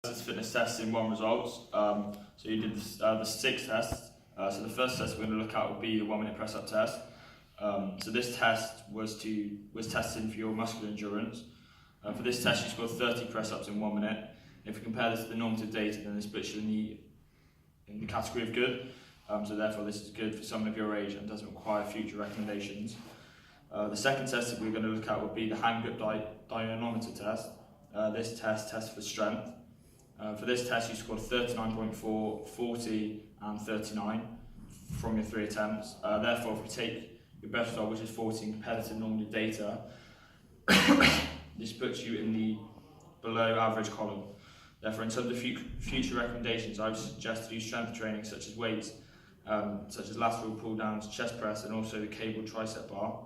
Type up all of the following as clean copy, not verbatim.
Fitness tests in one results. So you did the 6 tests. So the first test we're going to look at will be the 1-minute press-up test. So this test was testing for your muscular endurance. For this test you scored 30 press-ups in 1 minute. If we compare this to the normative data, then this puts you in the category of good. So therefore this is good for someone of your age and doesn't require future recommendations. The second test that we're going to look at will be the hand grip dynamometer test. This test tests for strength. For this test you scored 39.4, 40 and 39 from your 3 attempts. Therefore if we take your best result, which is 40, and compare it to normative data, this puts you in the below average column. Therefore in terms of future recommendations, I would suggest to do strength training such as weights, such as lateral pull downs, chest press and also the cable tricep bar.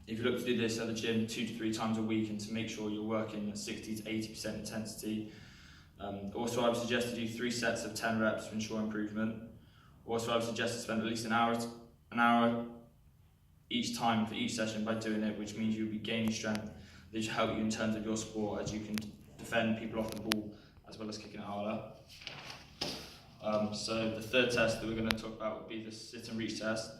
If you look to do this at the gym 2 to 3 times a week and to make sure you're working at 60 to 80% intensity. Also I would suggest to do 3 sets of 10 reps to ensure improvement. Also I would suggest to spend at least an hour each time for each session by doing it, which means you'll be gaining strength. This will help you in terms of your sport, as you can defend people off the ball as well as kicking it harder. So the third test that we're going to talk about would be the sit and reach test.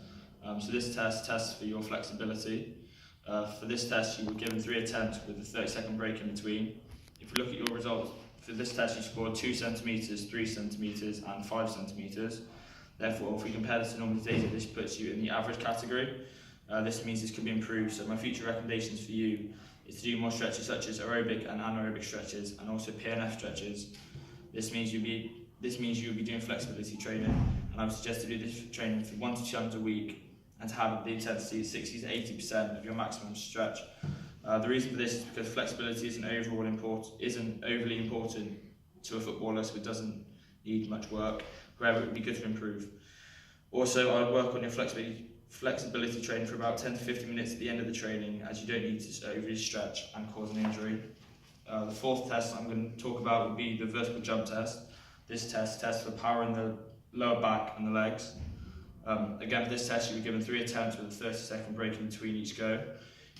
So this test tests for your flexibility. For this test you were given 3 attempts with a 30-second break in between. If you look at your results, for this test you scored 2 centimetres, 3 centimetres and 5 centimetres. Therefore if we compare this to normative data, this puts you in the average category. This means this could be improved, so my future recommendations for you is to do more stretches such as aerobic and anaerobic stretches and also PNF stretches. This means you'll be doing flexibility training, and I would suggest to do this training for 1 to 2 times a week and to have the intensity of 60 to 80% of your maximum stretch. The reason for this is because flexibility isn't overly important to a footballer, so it doesn't need much work. However, it would be good to improve. Also, I would work on your flexibility training for about 10 to 15 minutes at the end of the training, as you don't need to overly stretch and cause an injury. The fourth test I'm going to talk about would be the vertical jump test. This test tests for power in the lower back and the legs. Again, for this test you were given 3 attempts with a 30-second break in between each go.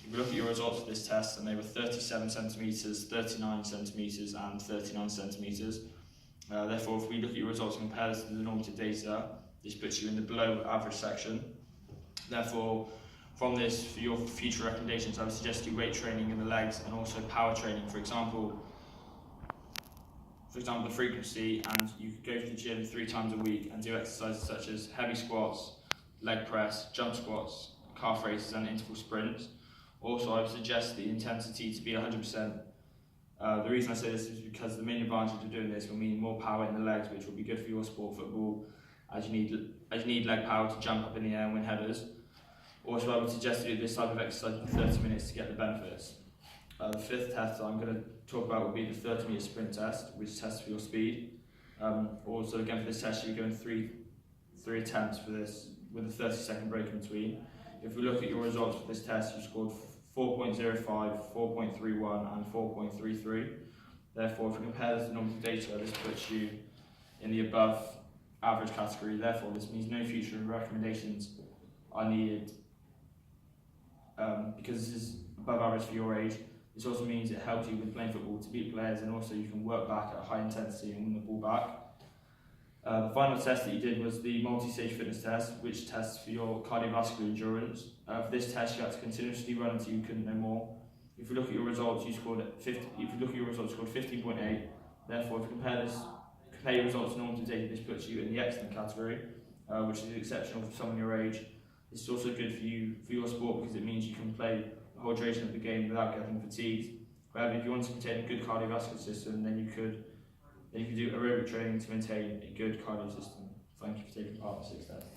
If you look at your results for this test, and they were 37 centimetres, 39 centimetres and 39 centimetres. Therefore, if we look at your results and compare this to the normative data, this puts you in the below average section. Therefore, from this, for your future recommendations, I would suggest you weight training in the legs and also power training. For example, the frequency, and you could go to the gym 3 times a week and do exercises such as heavy squats, leg press, jump squats, calf raises and interval sprints. Also, I would suggest the intensity to be 100%. The reason I say this is because the main advantage of doing this will mean more power in the legs, which will be good for your sport, football, as you need leg power to jump up in the air and win headers. Also, I would suggest to do this type of exercise for 30 minutes to get the benefits. The fifth test I'm going to talk about will be the 30-metre sprint test, which tests for your speed. Also, again for this test you're given 3 attempts for this, with a 30-second break in between. If we look at your results for this test, you scored 4.05, 4.31 and 4.33. Therefore, if we compare this to normative data, this puts you in the above average category. Therefore, this means no future recommendations are needed because this is above average for your age. This also means it helps you with playing football to beat players, and also you can work back at a high intensity and win the ball back. The final test that you did was the multi-stage fitness test, which tests for your cardiovascular endurance. For this test, you had to continuously run until you couldn't no more. If you look at your results, you scored 15.8. Therefore, if you compare your results to normative data, this puts you in the excellent category, which is exceptional for someone your age. This is also good for your sport because it means you can play the whole duration of the game without getting fatigued. However, if you want to maintain a good cardiovascular system, then you could do aerobic training to maintain a good cardio system. Thank you for taking part in the 6th test.